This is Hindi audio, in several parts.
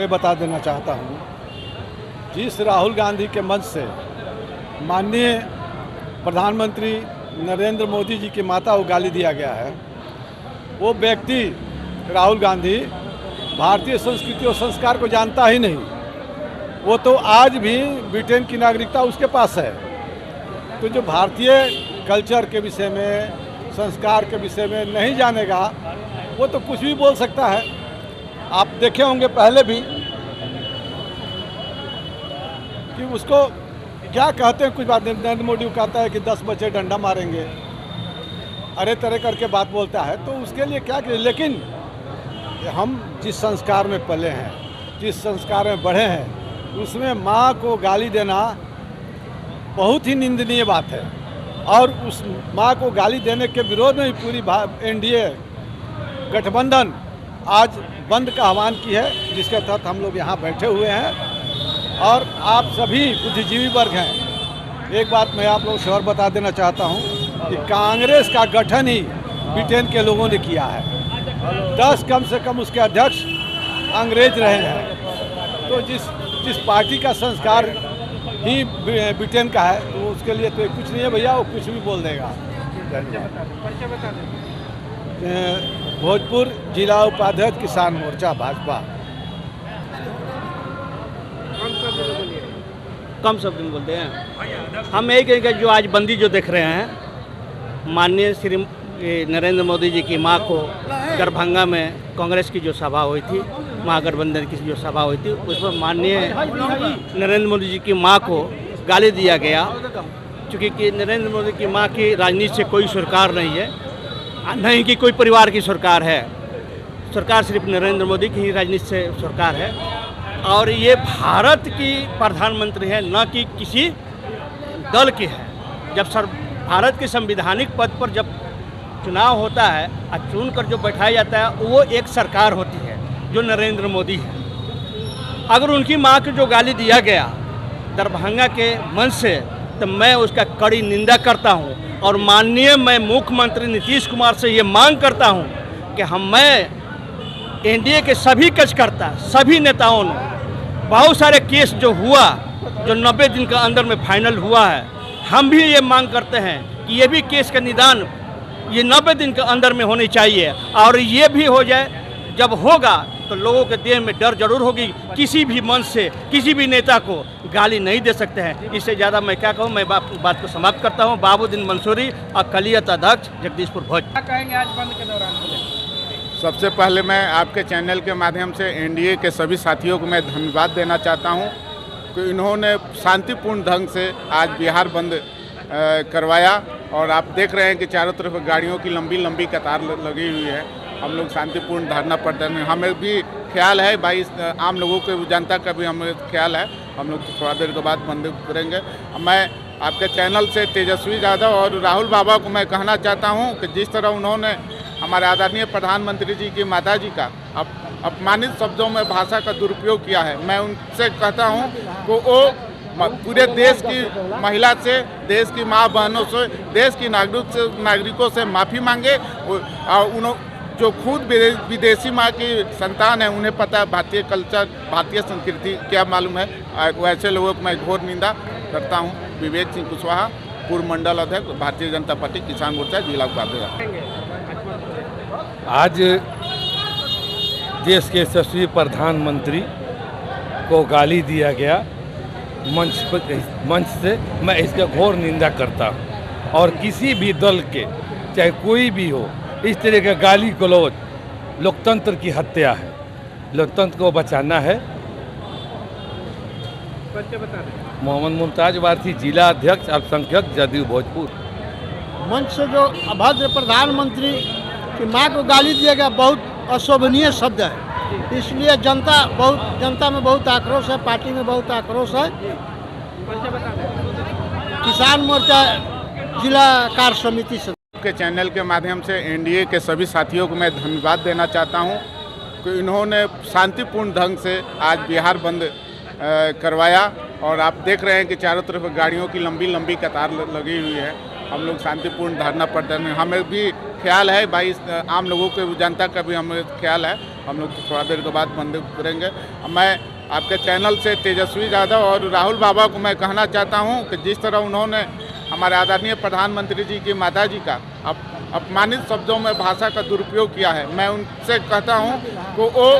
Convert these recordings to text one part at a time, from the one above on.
मैं बता देना चाहता हूँ, जिस राहुल गांधी के मंच से माननीय प्रधानमंत्री नरेंद्र मोदी जी की माता को गाली दिया गया है, वो व्यक्ति राहुल गांधी भारतीय संस्कृति और संस्कार को जानता ही नहीं। वो तो आज भी ब्रिटेन की नागरिकता उसके पास है। तो जो भारतीय कल्चर के विषय में, संस्कार के विषय में नहीं जानेगा, वो तो कुछ भी बोल सकता है। आप देखे होंगे पहले भी कि उसको क्या कहते हैं, कुछ बात नरेंद्र मोदी को कहता है कि 10 बच्चे डंडा मारेंगे, अरे तरह करके बात बोलता है। तो उसके लिए क्या करें, लेकिन हम जिस संस्कार में पले हैं, जिस संस्कार में बढ़े हैं, उसमें माँ को गाली देना बहुत ही निंदनीय बात है। और उस माँ को गाली देने के विरोध में पूरी एनडीए गठबंधन आज बंद का आह्वान की है, जिसके तहत हम लोग यहाँ बैठे हुए हैं। और आप सभी बुद्धिजीवी वर्ग हैं। एक बात मैं आप लोगों से और बता देना चाहता हूँ कि कांग्रेस का गठन ही ब्रिटेन के लोगों ने किया है। 10 कम से कम उसके अध्यक्ष अंग्रेज रहे हैं। तो जिस पार्टी का संस्कार ही ब्रिटेन का है, तो उसके लिए तो कुछ नहीं है भैया, वो कुछ भी बोल देगा। भोजपुर जिला उपाध्यक्ष किसान मोर्चा भाजपा। कम शब्द में बोलते हैं। हम यही कहेंगे, जो आज बंदी जो देख रहे हैं, माननीय श्री नरेंद्र मोदी जी की मां को दरभंगा में कांग्रेस की जो सभा हुई थी, महागठबंधन की जो सभा हुई थी, उसमें माननीय नरेंद्र मोदी जी की मां को गाली दिया गया। चूँकि कि नरेंद्र मोदी की मां की राजनीति से कोई सरकार नहीं है, नहीं कि कोई परिवार की सरकार है। सरकार सिर्फ नरेंद्र मोदी की ही राजनीति से सरकार है। और ये भारत की प्रधानमंत्री है, न कि किसी दल की है। जब भारत के संवैधानिक पद पर जब चुनाव होता है और चुन कर जो बैठाया जाता है, वो एक सरकार होती है जो नरेंद्र मोदी है। अगर उनकी मां को जो गाली दिया गया दरभंगा के मंच से, तो मैं उसका कड़ी निंदा करता हूं। और माननीय मैं मुख्यमंत्री नीतीश कुमार से ये मांग करता हूं कि मैं एनडीए के सभी कार्यकर्ता, सभी नेताओं ने बहुत सारे केस जो हुआ, जो 90 दिन के अंदर में फाइनल हुआ है, हम भी ये मांग करते हैं कि ये भी केस का निदान ये 90 दिन के अंदर में होनी चाहिए। और ये भी हो जाए, जब होगा तो लोगों के देह में डर जरूर होगी। किसी भी मंच से किसी भी नेता को गाली नहीं दे सकते हैं। इससे ज़्यादा मैं क्या कहूँ, मैं बात को समाप्त करता हूँ। बाबूद्दीन मंसूरी, अकलियत अध्यक्ष, जगदीशपुर भोज। क्या कहेंगे आज बंद के दौरान? सबसे पहले मैं आपके चैनल के माध्यम से एनडीए के सभी साथियों को मैं धन्यवाद देना चाहता हूं कि इन्होंने शांतिपूर्ण ढंग से आज बिहार बंद करवाया। और आप देख रहे हैं कि चारों तरफ गाड़ियों की लंबी लंबी कतार लगी हुई है। हम लोग शांतिपूर्ण धरना प्रदर्शन, हमें भी ख्याल है भाई, आम लोगों के, जनता का भी हमें ख्याल है। हम लोग थोड़ा देर के बाद बंद करेंगे। मैं आपके चैनल से तेजस्वी यादव और राहुल बाबा को मैं कहना चाहता हूं कि जिस तरह उन्होंने हमारे आदरणीय प्रधानमंत्री जी की माता जी का अपमानित शब्दों में भाषा का दुरुपयोग किया है, मैं उनसे कहता हूं कि वो पूरे देश की महिला से, देश की माँ बहनों से, देश की नागरिकों से माफ़ी मांगे। और जो खुद विदेशी माँ की संतान है, उन्हें पता है भारतीय कल्चर, भारतीय संस्कृति क्या मालूम है। वैसे लोगों को मैं घोर निंदा करता हूँ। विवेक सिंह कुशवाहा, पूर्व मंडल अध्यक्ष, भारतीय जनता पार्टी किसान मोर्चा, जिला उपाध्यक्ष। आज देश के यशस्वी प्रधानमंत्री को गाली दिया गया मंच से, मैं इसका घोर निंदा करता हूँ। और किसी भी दल के, चाहे कोई भी हो, इस तरह का गाली गलौज लोकतंत्र की हत्या है। लोकतंत्र को बचाना है। मोहम्मद मुमताज वारसी, जिला अध्यक्ष, अल्पसंख्यक, जदयू भोजपुर। मंच से जो अभद्र प्रधानमंत्री की मां को गाली दिया गया, बहुत अशोभनीय शब्द है। इसलिए जनता में बहुत आक्रोश है, पार्टी में बहुत आक्रोश है। किसान मोर्चा जिला कार्य समिति से के चैनल के माध्यम से एनडीए के सभी साथियों को मैं धन्यवाद देना चाहता हूं कि इन्होंने शांतिपूर्ण ढंग से आज बिहार बंद करवाया। और आप देख रहे हैं कि चारों तरफ गाड़ियों की लंबी लंबी कतार लगी हुई है। हम लोग शांतिपूर्ण धरना प्रदर्शन, हमें भी ख्याल है भाई, आम लोगों के, जनता का भी हमें ख्याल है। हम लोग थोड़ा देर के बाद बंद करेंगे। मैं आपके चैनल से तेजस्वी यादव और राहुल बाबा को मैं कहना चाहता हूं कि जिस तरह उन्होंने हमारे आदरणीय प्रधानमंत्री जी की माता जी का अपमानित शब्दों में भाषा का दुरुपयोग किया है, मैं उनसे कहता हूं कि वो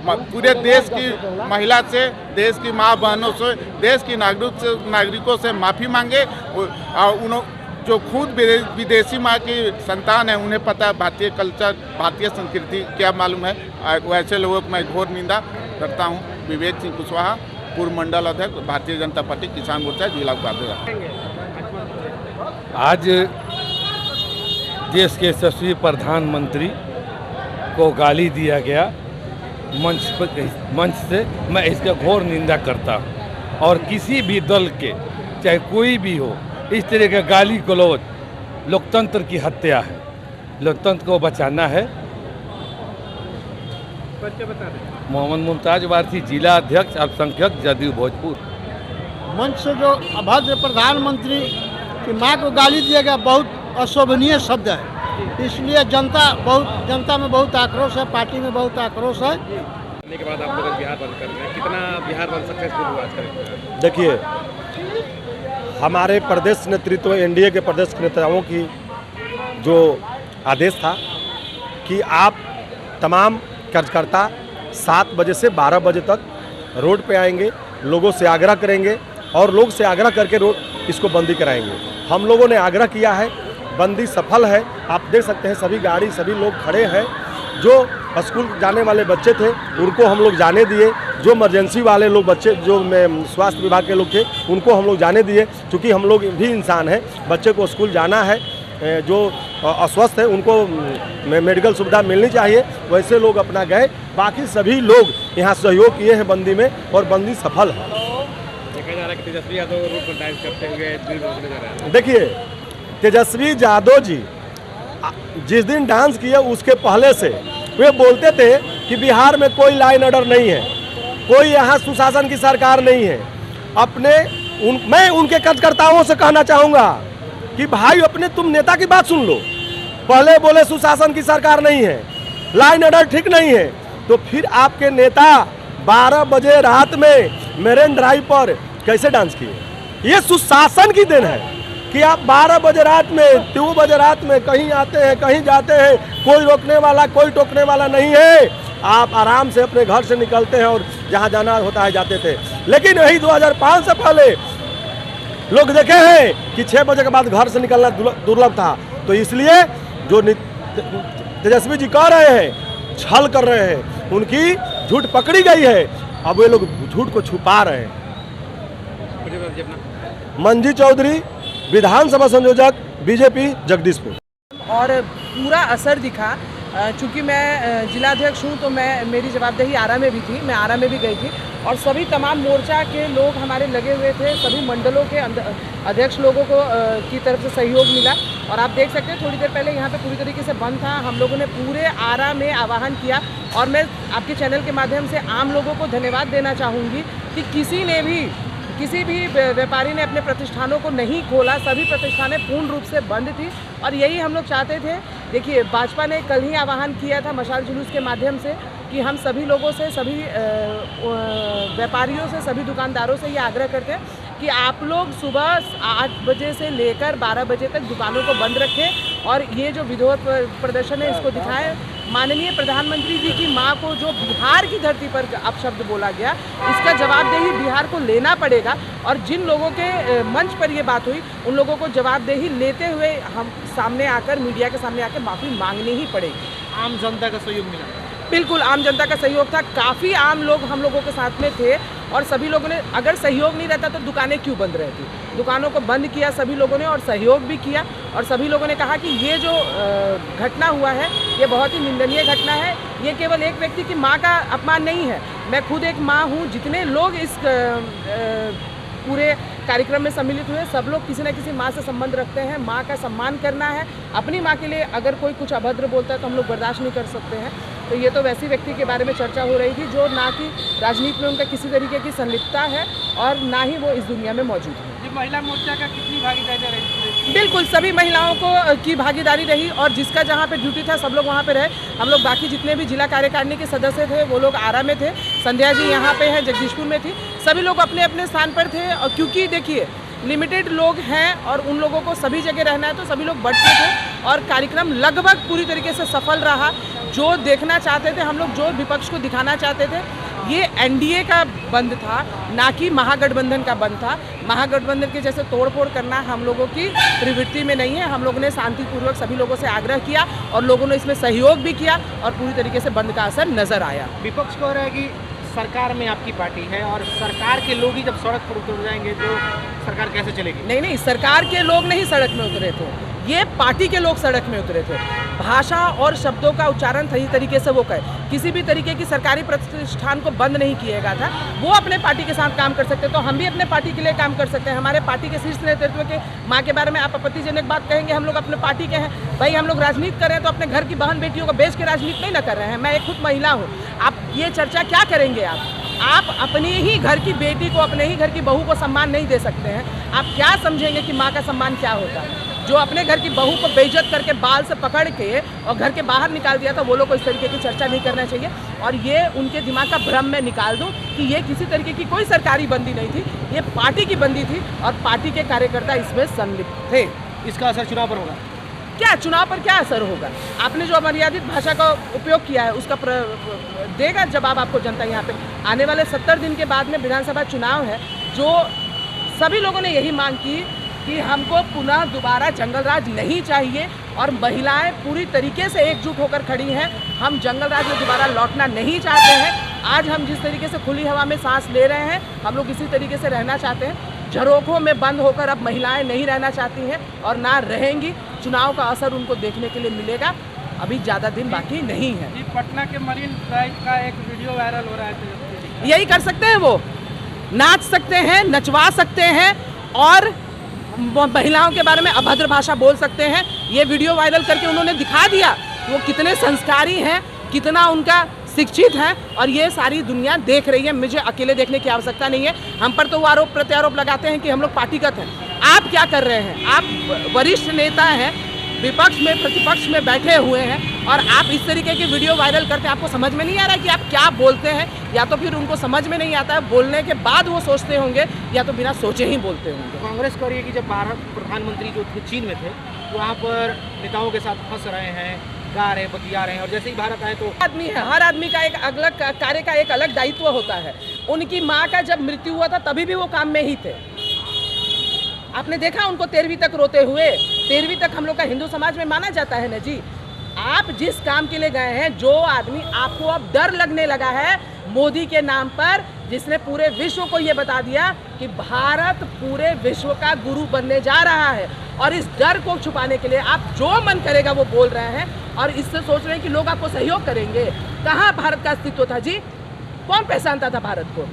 पूरे देश की महिला से, देश की माँ बहनों से, देश की नागरिकों से माफ़ी मांगे। जो खुद विदेशी माँ की संतान है, उन्हें पता है भारतीय कल्चर, भारतीय संस्कृति क्या मालूम है। वैसे लोगों को मैं घोर निंदा करता हूँ। विवेक सिंह कुशवाहा, पूर्व मंडल अध्यक्ष, भारतीय जनता पार्टी किसान मोर्चा, जिला उपाध्यक्ष। आज देश के यशस्वी प्रधानमंत्री को गाली दिया गया मंच से, मैं इसका घोर निंदा करता हूँ। और किसी भी दल के, चाहे कोई भी हो, इस तरह का गाली गलौज लोकतंत्र की हत्या है। लोकतंत्र को बचाना है। मोहम्मद मुमताज वारसी, जिला अध्यक्ष अल्पसंख्यक, जदयू भोजपुर। मंच से जो अभद्र प्रधानमंत्री की मां को गाली दिया गया बहुत अशोभनीय शब्द है। इसलिए जनता में बहुत आक्रोश है, पार्टी में बहुत आक्रोश है। के बाद आप लोग बिहार बंद कर रहे हैं, कितना बिहार बंद सक्सेसफुल हुआ आज? देखिए, हमारे प्रदेश नेतृत्व, एनडीए के प्रदेश नेताओं की जो आदेश था कि आप तमाम कार्यकर्ता 7 बजे से 12 बजे तक रोड पे आएंगे, लोगों से आग्रह करेंगे और लोग से आग्रह करके रोड इसको बंदी कराएंगे। हम लोगों ने आग्रह किया है, बंदी सफल है। आप देख सकते हैं सभी गाड़ी, सभी लोग खड़े हैं। जो स्कूल जाने वाले बच्चे थे उनको हम लोग जाने दिए, जो इमरजेंसी वाले लोग बच्चे, जो स्वास्थ्य विभाग के लोग थे, उनको हम लोग जाने दिए। क्योंकि हम लोग भी इंसान हैं, बच्चे को स्कूल जाना है, जो अस्वस्थ है उनको मेडिकल सुविधा मिलनी चाहिए, वैसे लोग अपना गए। बाकी सभी लोग यहाँ सहयोग किए हैं बंदी में और बंदी सफल है। देखा जा रहा है कि तेजस्वी यादव रोड पर डांस करते हुए देखिए, तेजस्वी यादव जी जिस दिन डांस किए उसके पहले से वे बोलते थे कि बिहार में कोई लाइन ऑर्डर नहीं है, कोई यहाँ सुशासन की सरकार नहीं है। मैं उनके कार्यकर्ताओं से कहना चाहूँगा कि भाई अपने तुम नेता की बात सुन लो। पहले बोले सुशासन की सरकार नहीं है, लाइन ऑर्डर ठीक नहीं है, तो फिर आपके नेता 12 बजे रात में मेरेन ड्राइव पर कैसे डांस किए? ये सुशासन की देन है कि आप 12 बजे रात में, 2 बजे रात में कहीं आते हैं, कहीं जाते हैं, कोई रोकने वाला, कोई टोकने वाला नहीं है। आप आराम से अपने घर से निकलते हैं और जहां जाना होता है जाते थे। लेकिन यही 2005 से पहले लोग देखे हैं कि 6 बजे के बाद घर से निकलना दुर्लभ था। तो इसलिए जो तेजस्वी जी कह रहे हैं, छल कर रहे हैं, उनकी झूठ पकड़ी गई है। अब वे लोग झूठ को छुपा रहे हैं। मंजी चौधरी, विधानसभा संयोजक, बीजेपी, जगदीशपुर। और पूरा असर दिखा। चूँकि मैं जिलाध्यक्ष हूँ तो मेरी जवाबदेही आरा में भी थी, मैं आरा में भी गई थी और सभी तमाम मोर्चा के लोग हमारे लगे हुए थे। सभी मंडलों के अध्यक्ष लोगों को की तरफ से सहयोग मिला और आप देख सकते हैं थोड़ी देर पहले यहाँ पे पूरी तरीके से बंद था। हम लोगों ने पूरे आरा में आह्वान किया और मैं आपके चैनल के माध्यम से आम लोगों को धन्यवाद देना चाहूँगी कि किसी भी व्यापारी ने अपने प्रतिष्ठानों को नहीं खोला, सभी प्रतिष्ठानें पूर्ण रूप से बंद थी और यही हम लोग चाहते थे। देखिए, भाजपा ने कल ही आह्वान किया था मशाल जुलूस के माध्यम से कि हम सभी लोगों से, सभी व्यापारियों से, सभी दुकानदारों से ये आग्रह करते हैं कि आप लोग सुबह 8 बजे से लेकर 12 बजे तक दुकानों को बंद रखें और ये जो विरोध प्रदर्शन है इसको दिखाएं। माननीय प्रधानमंत्री जी की मां को जो बिहार की धरती पर अपशब्द बोला गया, इसका जवाबदेही बिहार को लेना पड़ेगा और जिन लोगों के मंच पर ये बात हुई उन लोगों को जवाबदेही लेते हुए हम सामने आकर, मीडिया के सामने आकर माफ़ी मांगनी ही पड़ेगी। आम जनता का सहयोग मिला? बिल्कुल आम जनता का सहयोग था। काफ़ी आम लोग हम लोगों के साथ में थे और सभी लोगों ने, अगर सहयोग नहीं रहता तो दुकानें क्यों बंद रहती? दुकानों को बंद किया सभी लोगों ने और सहयोग भी किया और सभी लोगों ने कहा कि ये जो घटना हुआ है ये बहुत ही निंदनीय घटना है। ये केवल एक व्यक्ति की मां का अपमान नहीं है, मैं खुद एक मां हूं। जितने लोग इस पूरे कार्यक्रम में सम्मिलित हुए सब लोग किसी न किसी माँ से संबंध रखते हैं। माँ का सम्मान करना है। अपनी माँ के लिए अगर कोई कुछ अभद्र बोलता है तो हम लोग बर्दाश्त नहीं कर सकते हैं। तो ये तो वैसी व्यक्ति के बारे में चर्चा हो रही थी जो ना कि राजनीति में उनका किसी तरीके की संलिप्तता है और ना ही वो इस दुनिया में मौजूद है। महिला मोर्चा का कितनी भागीदारी रही? बिल्कुल सभी महिलाओं को की भागीदारी रही और जिसका जहाँ पे ड्यूटी था सब लोग वहाँ पे रहे। हम लोग बाकी जितने भी जिला कार्यकारिणी के सदस्य थे वो लोग आरा में थे, संध्या जी यहाँ पे हैं, जगदीशपुर में थी, सभी लोग अपने अपने स्थान पर थे। और क्योंकि देखिए लिमिटेड लोग हैं और उन लोगों को सभी जगह रहना है तो सभी लोग बढ़ते थे और कार्यक्रम लगभग पूरी तरीके से सफल रहा। जो देखना चाहते थे हम लोग, जो विपक्ष को दिखाना चाहते थे, ये एनडीए का बंद था, ना कि महागठबंधन का बंद था। महागठबंधन के जैसे तोड़फोड़ करना हम लोगों की प्रवृत्ति में नहीं है। हम लोगों ने शांतिपूर्वक सभी लोगों से आग्रह किया और लोगों ने इसमें सहयोग भी किया और पूरी तरीके से बंद का असर नजर आया। विपक्ष कह रहा है कि सरकार में आपकी पार्टी है और सरकार के लोग ही जब सड़क पर उतर जाएंगे तो सरकार कैसे चलेगी? नहीं, सरकार के लोग नहीं सड़क में उतरे थे, ये पार्टी के लोग सड़क में उतरे थे। भाषा और शब्दों का उच्चारण सही तरीके से वो करे, किसी भी तरीके की सरकारी प्रतिष्ठान को बंद नहीं किएगा था। वो अपने पार्टी के साथ काम कर सकते, तो हम भी अपने पार्टी के लिए काम कर सकते हैं। हमारे पार्टी के शीर्ष नेतृत्व के माँ के बारे में आप आपत्तिजनक बात कहेंगे, हम लोग अपने पार्टी के हैं। भाई हम लोग राजनीति कर रहे हैं तो अपने घर की बहन बेटियों को बेच के राजनीति नहीं ना कर रहे हैं। मैं एक खुद महिला हूँ। आप ये चर्चा क्या करेंगे? आप अपने ही घर की बेटी को, अपने ही घर की बहू को सम्मान नहीं दे सकते हैं। आप क्या समझेंगे कि माँ का सम्मान क्या होता है? जो अपने घर की बहू को बेइज्जत करके बाल से पकड़ के और घर के बाहर निकाल दिया था, वो लोग को इस तरीके की चर्चा नहीं करना चाहिए। और ये उनके दिमाग का भ्रम में निकाल दूं कि ये किसी तरीके की कोई सरकारी बंदी नहीं थी, ये पार्टी की बंदी थी और पार्टी के कार्यकर्ता इसमें संलिप्त थे। इसका असर चुनाव पर होगा? क्या चुनाव पर क्या असर होगा? आपने जो अमर्यादित भाषा का उपयोग किया है उसका देगा जवाब आपको जनता। यहाँ पे आने वाले 70 दिन के बाद में विधानसभा चुनाव है, जो सभी लोगों ने यही मांग की कि हमको पुनः दोबारा जंगल राज नहीं चाहिए और महिलाएं पूरी तरीके से एकजुट होकर खड़ी हैं। हम जंगल राज में दोबारा लौटना नहीं चाहते हैं। आज हम जिस तरीके से खुली हवा में सांस ले रहे हैं, हम लोग इसी तरीके से रहना चाहते हैं। झरोखों में बंद होकर अब महिलाएं नहीं रहना चाहती हैं और ना रहेंगी। चुनाव का असर उनको देखने के लिए मिलेगा, अभी ज़्यादा दिन बाकी नहीं है। पटना के मरीन ड्राइव का एक वीडियो वायरल हो रहा है, यही कर सकते हैं, वो नाच सकते हैं, नचवा सकते हैं और महिलाओं के बारे में अभद्र भाषा बोल सकते हैं। ये वीडियो वायरल करके उन्होंने दिखा दिया वो कितने संस्कारी हैं, कितना उनका शिक्षित हैं और ये सारी दुनिया देख रही है। मुझे अकेले देखने की आवश्यकता नहीं है। हम पर तो वो आरोप प्रत्यारोप लगाते हैं कि हम लोग पार्टीगत हैं। आप क्या कर रहे हैं? आप वरिष्ठ नेता हैं, विपक्ष में प्रतिपक्ष में बैठे हुए हैं और आप इस तरीके की वीडियो वायरल करते हैं। आपको समझ में नहीं आ रहा है कि आप क्या बोलते हैं, या तो फिर उनको समझ में नहीं आता है, बोलने के बाद वो सोचते होंगे या तो बिना सोचे ही बोलते होंगे। कांग्रेस कह रही है कि जब भारत प्रधानमंत्री जो थे चीन में थे, वहाँ पर नेताओं के साथ फंस रहे हैं, गा रहे हैं, बतिया रहे हैं और जैसे ही भारत आए तो आदमी है, हर आदमी का एक अलग कार्य का एक अलग दायित्व होता है। उनकी माँ का जब मृत्यु हुआ था तभी भी वो काम में ही थे। आपने देखा उनको 13वीं तक रोते हुए। 13वीं तक हम लोग का हिंदू समाज में माना जाता है ना जी। आप जिस काम के लिए गए हैं, जो आदमी आपको अब डर लगने लगा है मोदी के नाम पर, जिसने पूरे विश्व को ये बता दिया कि भारत पूरे विश्व का गुरु बनने जा रहा है, और इस डर को छुपाने के लिए आप जो मन करेगा वो बोल रहे हैं और इससे सोच रहे हैं कि लोग आपको सहयोग करेंगे। कहाँ भारत का अस्तित्व था जी? कौन पहचानता था भारत को?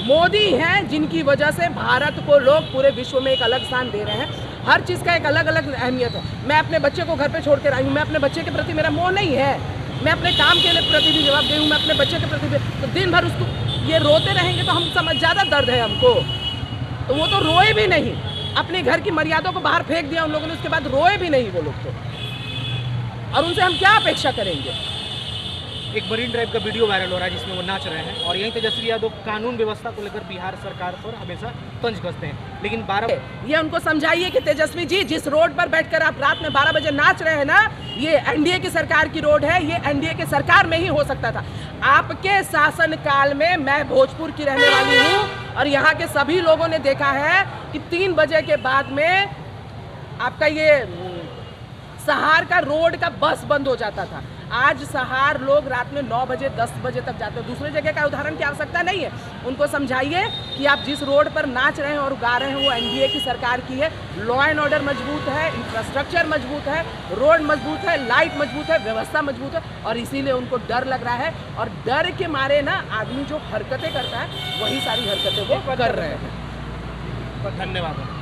मोदी हैं जिनकी वजह से भारत को लोग पूरे विश्व में एक अलग स्थान दे रहे हैं। हर चीज़ का एक अलग अलग अहमियत है। मैं अपने बच्चे को घर पे छोड़ कर आई हूँ, मैं अपने बच्चे के प्रति मेरा मोह नहीं है, मैं अपने काम के प्रति भी जवाब दे हूँ, मैं अपने बच्चे के प्रति भी। तो दिन भर उसको ये रोते रहेंगे तो हम समझ, ज़्यादा दर्द है हमको। तो वो तो रोए भी नहीं, अपने घर की मर्यादा को बाहर फेंक दिया उन लोगों ने, उसके बाद रोए भी नहीं वो लोग तो। और उनसे हम क्या अपेक्षा करेंगे? एक मरीन ड्राइव का वीडियो वायरल हो रहा है जिसमें वो नाच रहे हैं और यहीं तेजस्वी यादव कानून व्यवस्था को लेकर बिहार सरकार पर हमेशा तंज कसते हैं। लेकिन 12 ये उनको समझाइए कि तेजस्वी जी, जिस रोड पर बैठकर आप रात में 12 बजे नाच रहे हैं ना, ये एनडीए की सरकार की रोड है, ये एनडीए की सरकार में ही हो सकता था। आपके शासन काल में, मैं भोजपुर की रहने वाली हूँ और यहाँ के सभी लोगों ने देखा है कि 3 बजे के बाद में आपका ये सहार का रोड का बस बंद हो जाता था। आज सहार लोग रात में 9 बजे 10 बजे तक जाते हैं। दूसरे जगह का उदाहरण की आवश्यकता नहीं है। उनको समझाइए कि आप जिस रोड पर नाच रहे हैं और गा रहे हैं वो एनडीए की सरकार की है। लॉ एंड ऑर्डर मजबूत है, इंफ्रास्ट्रक्चर मजबूत है, रोड मजबूत है, लाइट मजबूत है, व्यवस्था मजबूत है, और इसीलिए उनको डर लग रहा है। और डर के मारे ना आदमी जो हरकतें करता है वही सारी हरकतें वो कर रहे हैं। धन्यवाद।